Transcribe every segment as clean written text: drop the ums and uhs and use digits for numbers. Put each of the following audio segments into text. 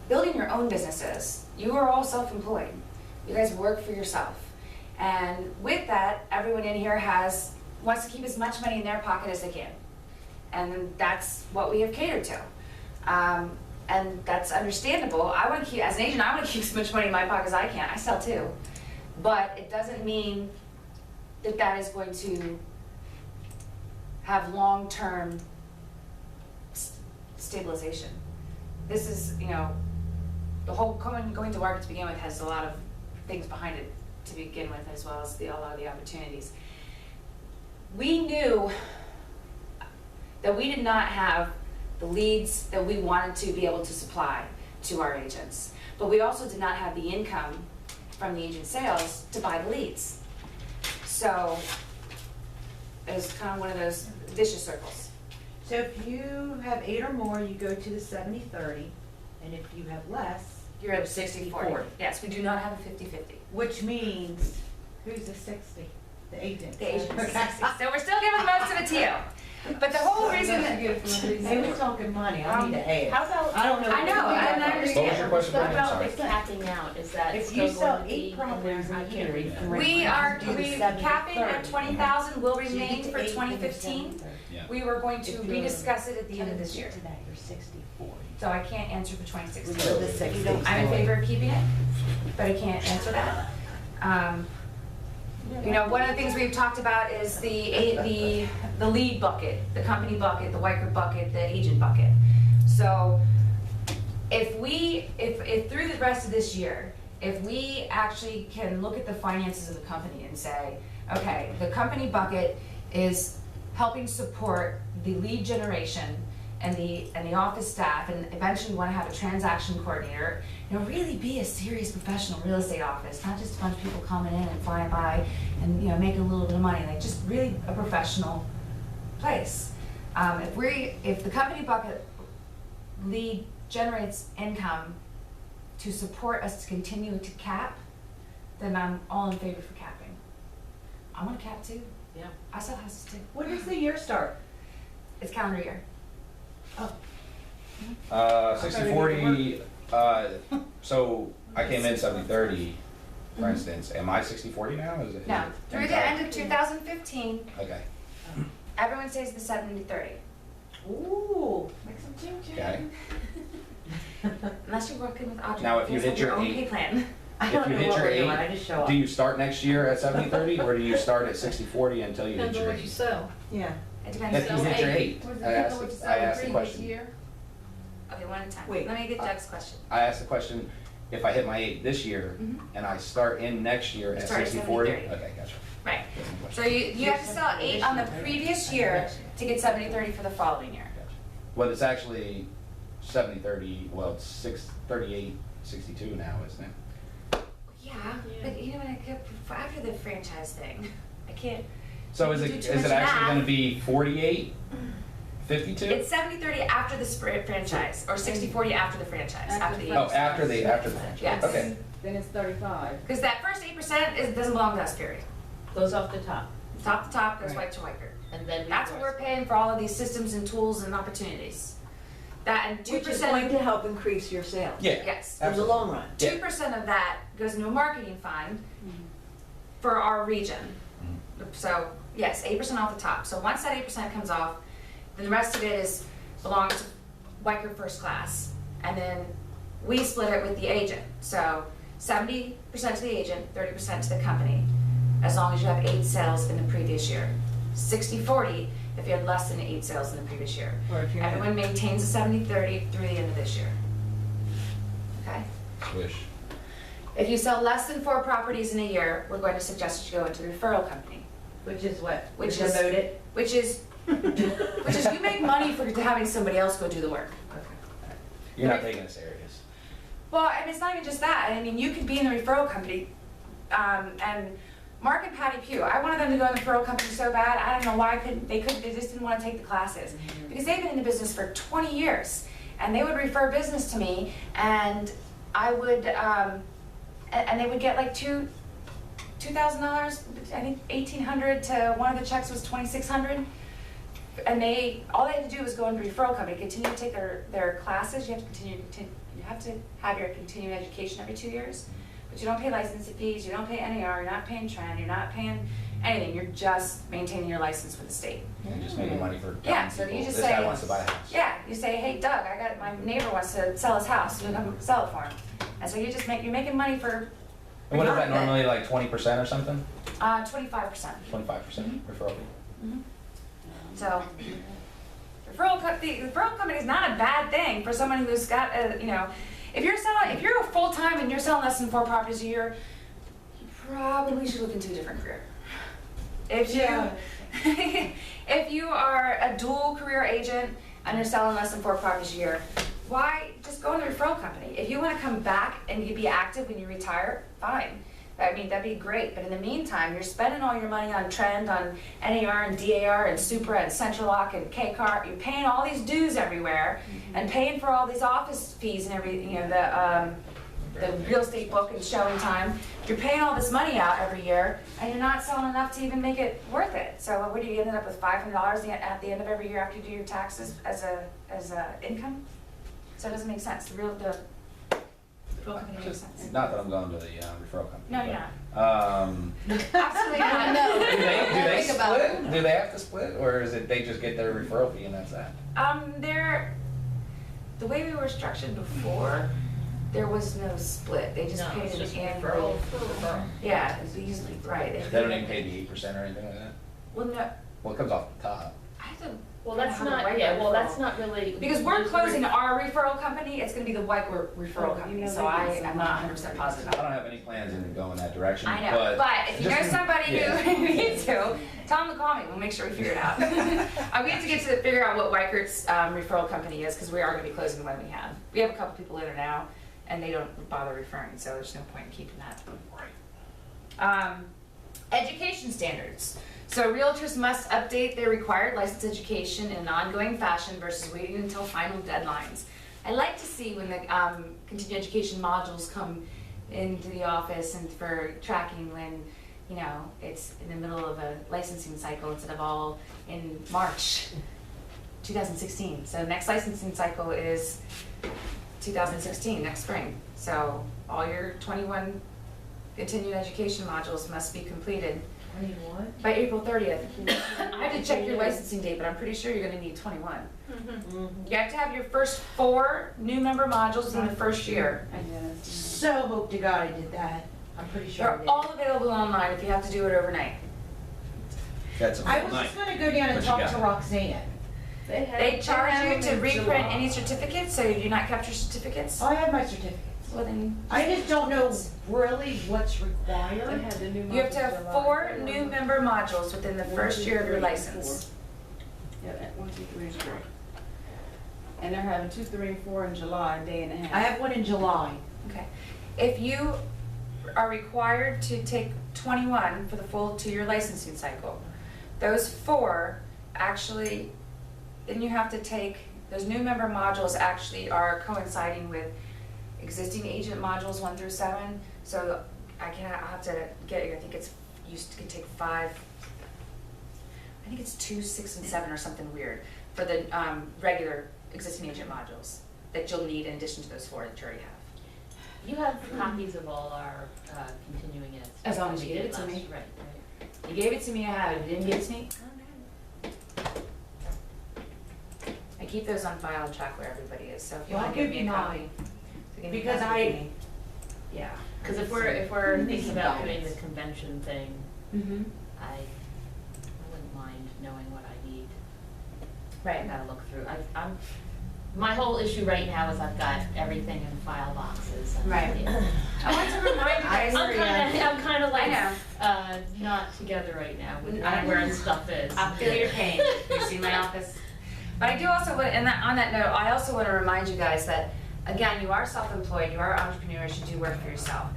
building your own businesses. You are all self-employed. You guys work for yourself. And with that, everyone in here wants to keep as much money in their pocket as they can. And that's what we have catered to. And that's understandable. I want to keep, as an agent, I want to keep as much money in my pocket as I can. I sell too. But it doesn't mean that that is going to have long-term stabilization. This is, the whole going to market to begin with has a lot of things behind it to begin with, as well as a lot of the opportunities. We knew that we did not have the leads that we wanted to be able to supply to our agents, but we also did not have the income from the agent sales to buy the leads. So it was kind of one of those vicious circles. So if you have 8 or more, you go to the 70-30, and if you have less, You're at 60-40. Yes, we do not have a 50-50. which means, who's the 60? The agent. The agent is 60. So we're still giving most of it to you. But the whole reason that, Hey, we're talking money, I need to add. How about? I don't know. I know, and I understand. What was your question, What Brian? about Sorry. the capping out, is that If still you sell going to 8 be? properties I in can't here, read you from can right we now. are, Do the we 70-30. capping at 20,000 will So you remain get to for 8 and then 2015. 70-30. Yeah. We were going to If you're rediscuss it at the end of this year. To that, you're 60-40. So I can't answer for We 2016. go to the 60. I'm in favor of keeping it, but I can't answer that. One of the things we've talked about is the lead bucket, the company bucket, the white group bucket, the agent bucket. So if through the rest of this year, if we actually can look at the finances of the company and say, okay, the company bucket is helping support the lead generation and the office staff, and eventually we want to have a transaction coordinator, really be a serious professional real estate office, not just a bunch of people coming in and flying by and making a little bit of money, like just really a professional place. If the company bucket lead generates income to support us to continue to cap, then I'm all in favor for capping. I want to cap too. Yeah. I sell houses too. When does the year start? It's calendar year. 60-40, so I came in 70-30, for instance. Am I 60-40 now? Is it? No, through the end of 2015, Okay, everyone stays the 70-30. Ooh, make some changes. okay. Unless you're working with Audrey. Now, if you guys hit have your own 8 pay plan. I If don't you know hit what your we're doing, 8, I just show up. do you start next year at 70-30, or do you start at 60-40 until you hit Depends on your what you 8? sell. Yeah. It If depends. you So hit your 8. 8, Or I depends on what you asked the sell the previous question. year. Okay, one at a time. Wait. Let me get Doug's question. I asked the question, if I hit my 8 this year, Mhm. and I start in next year at Start at 60-40? 70-30. Okay, gotcha. Right. That's my So question. you have to sell 8 on the previous year to get 70-30 for the following year. Gotcha. Well, it's actually 70-30, well, it's 38-62 now, isn't it? Yeah, but after the franchise thing, I can't. So is You it, do is too it much actually math. gonna be 48-52? It's 70-30 after the franchise, or 60-40 after the franchise, after the. Oh, after the franchise. Yes. Okay, Then it's 35. Because that first 8% doesn't belong to us, period. Goes off the top, Top to top goes Right. white to white group. and then. That's what we're paying for all of these systems and tools and opportunities. That and 2%. Which is going to help increase your sales yeah. Yes. in the Absolutely. long run. Yeah. 2% of that goes into a marketing fund for our region. So yes, 8% off the top. So once that 8% comes off, then the rest of it belongs to White Group First Class. And then we split it with the agent. So 70% to the agent, 30% to the company, as long as you have 8 sales in the previous year. 60-40 if you had less than 8 sales in the previous year. Or if you're. Everyone maintains a 70-30 through the end of this year. Okay? Swish. If you sell less than 4 properties in a year, we're going to suggest that you go into the referral company, Which is what? Which You're is- devoted? which is you make money for having somebody else go do the work. You're not taking it serious. Well, and it's not even just that. I mean, you could be in the referral company, and Mark and Patty Pugh, I wanted them to go in the referral company so bad. I don't know why they couldn't. They just didn't want to take the classes because they've been in the business for 20 years, and they would refer business to me, and I would, and they would get like $2,000. I think $1,800 to one of the checks was $2,600. And all they had to do was go into a referral company, continue to take their classes. You have to have to have your continuing education every 2 years, but you don't pay licensing fees, you don't pay NAR, you're not paying Trend, you're not paying anything, you're just maintaining your license with the state. You're just making money for Yeah, telling so you people, just this say. guy wants to buy a house. Yeah, you say, hey Doug, my neighbor wants to sell his house, you come sell it for him. And so you're making money for, And what is that Not that- normally, like 20% or something? 25%. 25% referral fee? So, the referral company is not a bad thing for someone who's got a, if you're a full-time and you're selling less than 4 properties a year, you probably should look into a different career. If you, if you are a dual career agent and you're selling less than 4 properties a year, why just go in the referral company? If you want to come back and you be active when you retire, fine. I mean, that'd be great, but in the meantime, you're spending all your money on Trend, on NAR and DAR and Supra and Central Lock and K-Car. You're paying all these dues everywhere and paying for all these office fees and everything, the real estate book and showing time. You're paying all this money out every year and you're not selling enough to even make it worth it. So what do you end up with, $500 at the end of every year after you do your taxes as a income? So it doesn't make sense. The referral company makes sense. Not that I'm going to the referral company. No, but, you're not. Absolutely not. Do they Think about split? Do they have to split, or is it they just get their referral fee and that's that? The way we were structured before, there was no split. They just No, paid it's an just annual. referral for referral. Yeah, it's usually, right. They don't even pay the 8% or anything like that? Well, no, Well, it comes off the top. I have to. Well, I don't that's have a not, white yeah, well, referral. that's not really. Because we're there's closing the- our referral company, it's gonna be the white referral Oh, company, you know so they do I'm not 100% positive. I don't have any plans in going that direction, I know, but if you know just- somebody yeah. who needs to, tell them to call me, we'll make sure we figure it out. We have to figure out what Weikert's referral company is, because we are gonna be closing the one we have. We have a couple people in there now, and they don't bother referring, so there's no point in keeping that. Education standards. So realtors must update their required license education in an ongoing fashion versus waiting until final deadlines. I like to see when the continuing education modules come into the office and for tracking when, it's in the middle of a licensing cycle instead of all in March 2016. So next licensing cycle is 2016, next spring. So all your 21 continuing education modules must be completed 21? by April 30th. I have to check your licensing date, but I'm pretty sure you're gonna need 21. You have to have your first 4 new member modules in the first year. So hope to God I did that. I'm pretty sure I They're did. all available online if you have to do it overnight. That's a I full was night. just gonna go down and What you talk got? to Roxanne. They charge you to reprint any certificates, so you do not capture certificates. I have my certificates. Well then, I just don't know really what's required. you have to have 4 new member modules within the first year of your license. Yeah, 1, 2, 3, and 4. And they're having 2, 3, and 4 in July, a day and a half. I have one in July. Okay. If you are required to take 21 for the full 2-year licensing cycle, those 4 actually, then you have to take, those new member modules actually are coinciding with existing agent modules 1 through 7. So I'll have to get, I think it's, used to take 5, I think it's 2, 6, and 7 or something weird for the regular existing agent modules that you'll need in addition to those 4 that you already have. You have copies of all our continuing ed. stuff As long as that you we give did it to me. last- Right, You gave it to me, I have it. If you didn't give it to me, I keep those on file and track where everybody is, so if you Well, want I'll to give give me you a copy. mine. so give me a Because copy, I- give me- Yeah. Because if we're You need thinking some about doing guidance. the convention thing, Mm-hmm. I wouldn't mind knowing what I need. I Right. gotta look through. My whole issue right now is I've got everything in file boxes. and, Right. yeah. I want to remind you guys. I'm kind of I like, know. not together right now with I know. where stuff is. I feel your pain. You see my office. But I do also want, and on that note, I also want to remind you guys that, again, you are self-employed, you are entrepreneurs, you do work for yourself.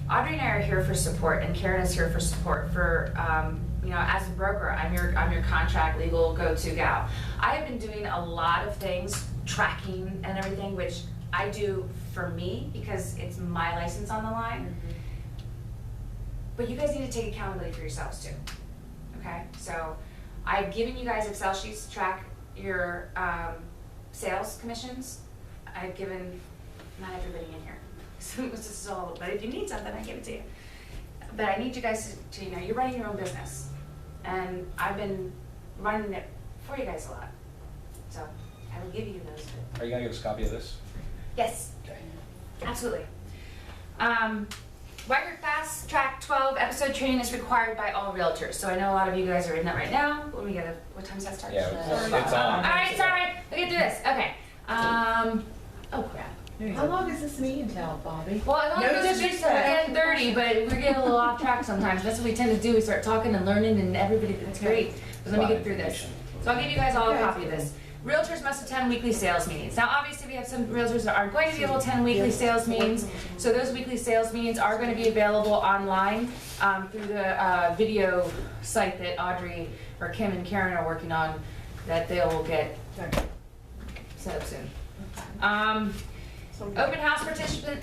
Audrey and I are here for support, and Karen is here for support. For as a broker, I'm your contract legal go-to gal. I have been doing a lot of things, tracking and everything, which I do for me because it's my license on the line. But you guys need to take accountability for yourselves too. Okay, so I've given you guys Excel sheets to track your sales commissions. I've given not everybody in here. So this is all, but if you need something, I give it to you. But I need you guys to, you're running your own business. And I've been running it for you guys a lot. So I will give you those. Are you gonna give us a copy of this? Yes, Okay. absolutely. Wyckoff Fast Track 12 episode training is required by all realtors. So I know a lot of you guys are in that right now. Let me get a, what time does that start? Yeah, it's All on. right, sorry. Let me get through this. Okay. Oh crap. How long is this meeting till, Bobby? Well, it only No goes to disrespect. 10:30, but we're getting a little off track sometimes. That's what we tend to do. We start talking and learning, and everybody, it's great. But let me get through this. So I'll give you guys all a copy of this. Realtors must attend weekly sales meetings. Now, obviously, we have some realtors that aren't going to be able to attend weekly sales meetings. So those weekly sales meetings are going to be available online through the video site that Audrey or Kim and Karen are working on, that they will get set up soon. Open house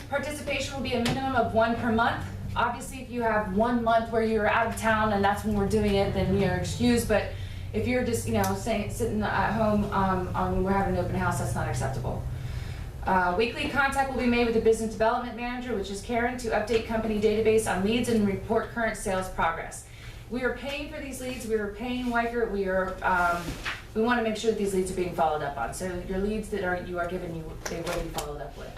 participation will be a minimum of 1 per month. Obviously, if you have 1 month where you're out of town and that's when we're doing it, then you're excused. But if you're just, sitting at home when we're having an open house, that's not acceptable. Weekly contact will be made with the business development manager, which is Karen, to update company database on leads and report current sales progress. We are paying for these leads. We are paying Weichert. We want to make sure that these leads are being followed up on. So your leads that you are given, they will be followed up with.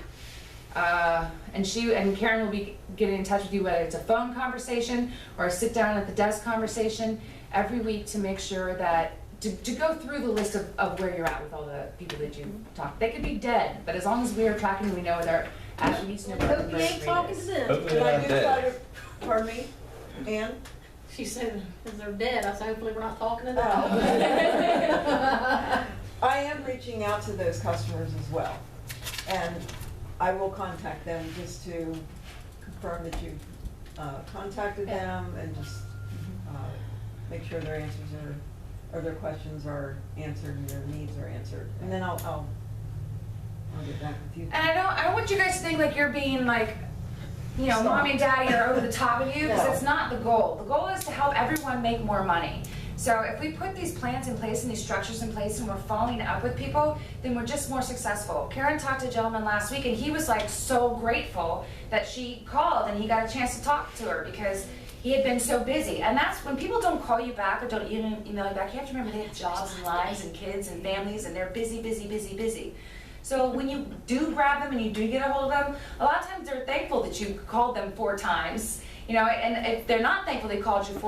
And Karen will be getting in touch with you, whether it's a phone conversation or a sit down at the desk conversation every week, to make sure that to go through the list of where you're at with all the people that you talk. They could be dead, but as long as we are tracking, we know they're at, we need to know what the Hope you ain't birth talking rate to is. them. Hopefully And they're I not do dead. try to, pardon me, Ann? She said, because they're dead, I said, hopefully we're not talking to them. I am reaching out to those customers as well. And I will contact them just to confirm that you've contacted them and just make sure their answers or their questions are answered and their needs are answered. And then I'll get back with you. And I don't want you guys to think like you're being like, mommy and daddy are over the top of you, because No. it's not the goal. The goal is to help everyone make more money. So if we put these plans in place and these structures in place and we're following up with people, then we're just more successful. Karen talked to a gentleman last week and he was like so grateful that she called and he got a chance to talk to her because he had been so busy. And that's when people don't call you back or don't email you back, you have to remember they have jobs and lives and kids and families and they're busy, busy, busy, busy. So when you do grab them and you do get a hold of them, a lot of times they're thankful that you called them 4 times. And if they're not thankful that you called them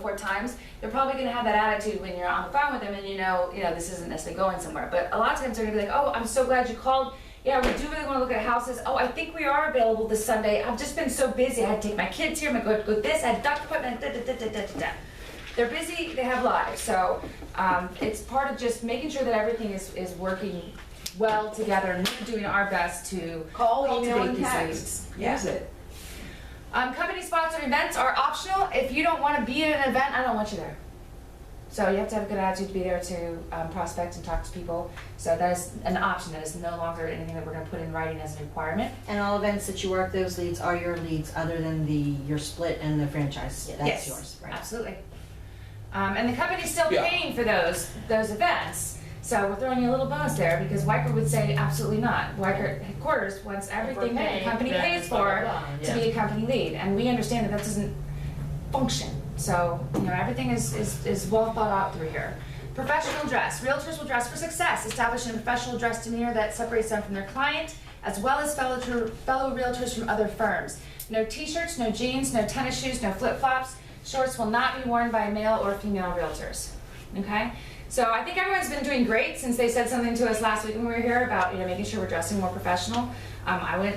4 times, they're probably going to have that attitude when you're on the phone with them and this isn't necessarily going somewhere. But a lot of times they're going to be like, oh, I'm so glad you called. Yeah, we do really want to look at houses. Oh, I think we are available this Sunday. I've just been so busy. I had to take my kids here. I'm going to go this. I had a doctor appointment. They're busy. They have lives. So it's part of just making sure that everything is working well together, and we're doing our best to Call, email, cultivate and these text. leads. Use it. Company-sponsored events are optional. If you don't want to be at an event, I don't want you there. So you have to have a good attitude to be there to prospect and talk to people. So that is an option. That is no longer anything that we're going to put in writing as a requirement. And all events that you work, those leads are your leads, other than your split and the franchise. That's Yes, yours, right? absolutely. And the company's still Yeah. paying for those events. So we're throwing you a little bonus there because Weichert would say absolutely not. Weichert headquarters wants everything that the company pays for to be a company lead, and we understand that doesn't function. So everything is well thought out through here. Professional dress. Realtors will dress for success, establishing a professional dress demeanor that separates them from their client, as well as fellow realtors from other firms. No t-shirts, no jeans, no tennis shoes, no flip-flops. Shorts will not be worn by male or female realtors. Okay? So I think everyone's been doing great since they said something to us last week when we were here about making sure we're dressing more professional. I went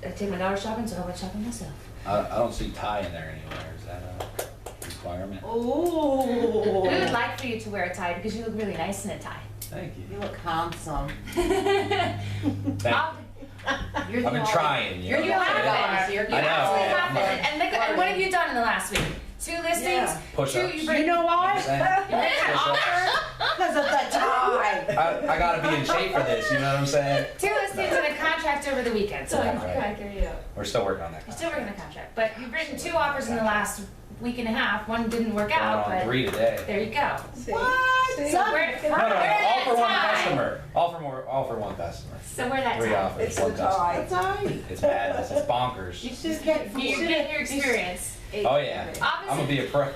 to take my daughter shopping, so I went shopping myself. I don't see tie in there anywhere. Is that a requirement? Ooh. We would like for you to wear a tie because you look really nice in a tie. Thank you. You look handsome. I've been trying. You have only it. guys. You You're I know. absolutely have Yeah. it. And what have you done in the last week? 2 listings. Yeah. Push-ups. You bring, You know why? you bring an offer. Because of the tie. I gotta be in shape for this, you know what I'm saying? 2 listings and a contract over the weekend. So Right. there you go. We're still working on that. You're still working the contract, but you've written 2 offers in the last week and a half. One didn't work Going out, on but 3 today. there you go. What? See? So we're No, all for one tie. customer. All for one customer. So we're that 3 tie. offers, It's 1 the customer. tie. That's all right. It's madness, it's bonkers. You should get. You get your experience. Oh, yeah. I'm gonna be a pro.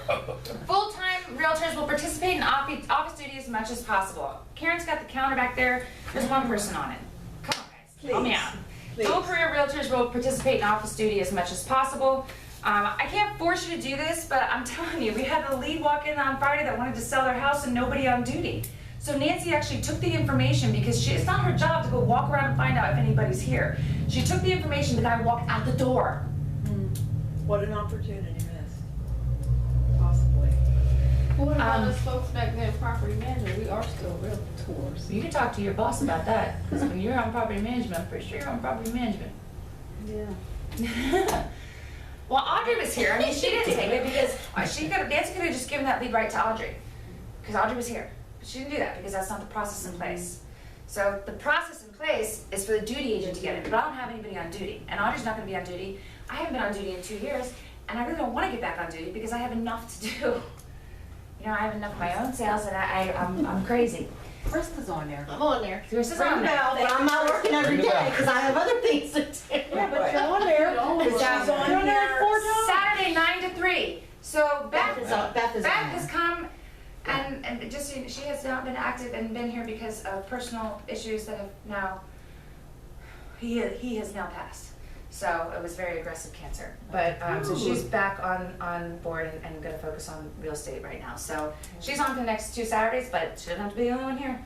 Full-time realtors will participate in office duties as much as possible. Karen's got the calendar back there, there's one person on it. Come on, guys, help me out. Please. Full career realtors will participate in office duty as much as possible. I can't force you to do this, but I'm telling you, we had the lead walk in on Friday that wanted to sell their house and nobody on duty. So Nancy actually took the information because it's not her job to go walk around and find out if anybody's here. She took the information, the guy walked out the door. What an opportunity missed, possibly. What about Um, those folks back there in property management? We are still realtors. You can talk to your boss about that, because when you're on property management, I'm pretty sure you're on property management. Yeah. Well, Audrey was here. I mean, she didn't take it because Nancy could have just given that lead right to Audrey, because Audrey was here. But she didn't do that because that's not the process in place. So the process in place is for the duty agent to get it, but I don't have anybody on duty, and Audrey's not going to be on duty. I haven't been on duty in 2 years, and I really don't want to get back on duty because I have enough to do. You know, I have enough of my own sales, and I'm crazy. Krista's on there. I'm on there. Chris is on there. But I'm not working every Bring it day up. because I have other things to do. Yeah, but you're on there. She's on here. Saturday 9 to 3. So Beth is on Beth there. has come and just, she has not been active and been here because of personal issues that have now, he has now passed. So it was very aggressive cancer. But, so she's back on board and gonna focus on real estate right now. So she's on for the next 2 Saturdays, but she doesn't have to be the only one here.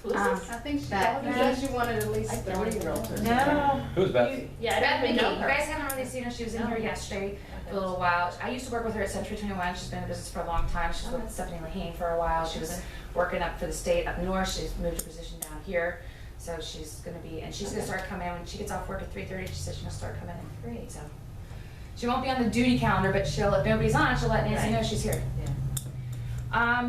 Who's Um, this? I think she That- said she wanted at least I 3 don't even know. realtors. No. Who's Beth? Yeah, I Beth don't even Mickey, know you her. guys haven't really seen her. She was in here yesterday for a little while. I used to work with her at Century 21. She's been in business for a long time. She's with Stephanie Lahane for a while. She was working up for the state up north. She's moved her position down here. So she's gonna be, and she's gonna start coming when she gets off work at 3:30. She said she's gonna start coming at 3. So she won't be on the duty calendar, but she'll, if nobody's on, she'll let Nancy know she's here.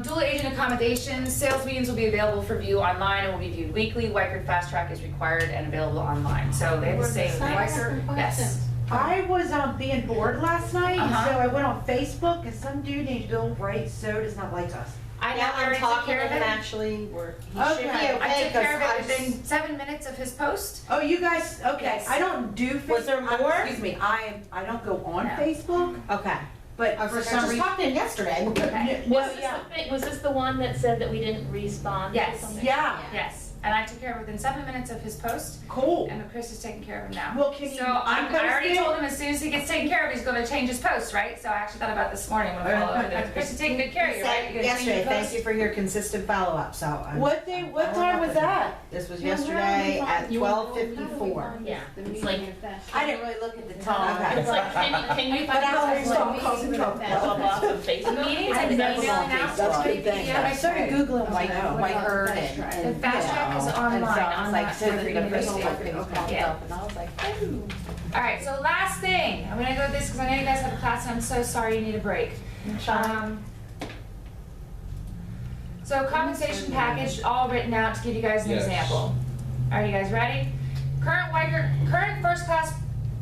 Dual agent accommodations, sales meetings will be available for view online and will be viewed weekly. Wyckoff Fast Track is required and available online. So they have the same things. Yes. I was being bored last night, Uh-huh. so I went on Facebook, and some dude named Bill Wright so does not like us. I Yeah, I'm already took talking care to of him it. actually. He should be Okay. I okay took care of it because within 7 minutes of his post. Oh, you guys, okay, Yes. I don't do Facebook. Was there more? Excuse me, I don't go on No. Facebook, Okay. but I for was some just reason. talking to him yesterday. Okay. Well, Was this yeah. the thing, was this the one that said that we didn't respond to Yes. something? Yeah, Yes. And I took care of it within 7 minutes of his post. cool. And Chris is taking care of him now. Well, can you So I already unpost it? told him as soon as he gets taken care of, he's gonna change his post, right? So I actually thought about this morning when we all over there. Chris is taking good care of you, right? You're gonna change Yesterday, your thank post? you for your consistent follow-up, so. What day, what time was that? This was Yeah, yesterday at You- 12:54. Yeah, it's like, I didn't really look at the time. Okay. it's like, can you But I always like, saw causing trouble. jump off of Facebook? Meetings I and never email saw announcements. That's to good thing. video. I started Googling White, like, Herd The and. Fast Track is And online so I on was like, so Wyckoff the personal University. like things popped Yeah. up and I was like, ooh. All right, so last thing, I'm gonna go with this because I know you guys have a class and I'm so sorry you need a break. So compensation package, all written out to give you guys an Yes. example. Are you guys ready? Current first class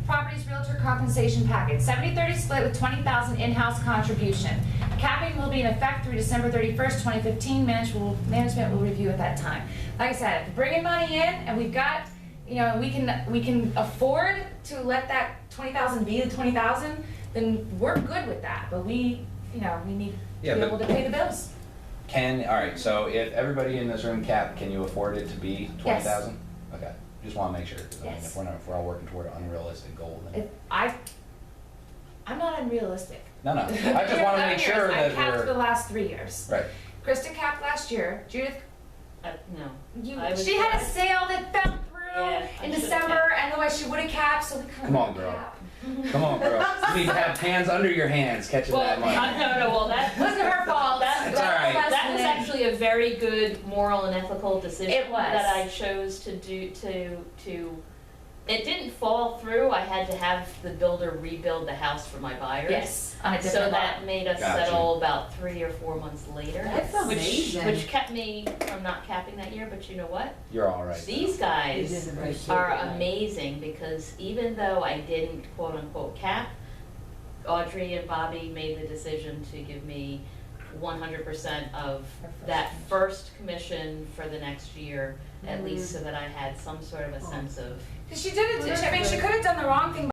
properties realtor compensation package, 70-30 split with 20,000 in-house contribution. Capping will be in effect through December 31st, 2015. Management will review at that time. Like I said, if you're bringing money in and we've got, you know, we can afford to let that 20,000 be the 20,000, then we're good with that. But we, you know, we need to Yeah, be but- able to pay the bills. Alright, so if everybody in this room cap, can you afford it to be 20,000? Okay, just wanna make sure, 'cause I mean, Yes. if we're all working toward an unrealistic goal, then. I'm not unrealistic. No, I just wanna make sure I that capped for the we're, last 3 years. right, Krista capped last year. Judith, No. I was she had a right. sale that fell through Yeah, I in should've December, and otherwise she would have capped, so we couldn't. Come on, girl. cap. come on, girl, you need to have hands under your hands catching that money. Well, that Wasn't her fault. That, It's all right. that was actually a very good moral and ethical decision. It was. That I chose to do, to, it didn't fall through, I had to have the builder rebuild the house for my buyers. Yes, on a So different lot. that made us Gotcha. settle about 3 or 4 months later. That's which- amazing. Which kept me from not capping that year, but you know what? You're alright. These You guys did a great are job. amazing because even though I didn't quote unquote cap, Audrey and Bobby made the decision to give me 100% of that first commission for the next year, at least so that I had some sort of a sense of. Cause she did it, I mean, she could have done the wrong thing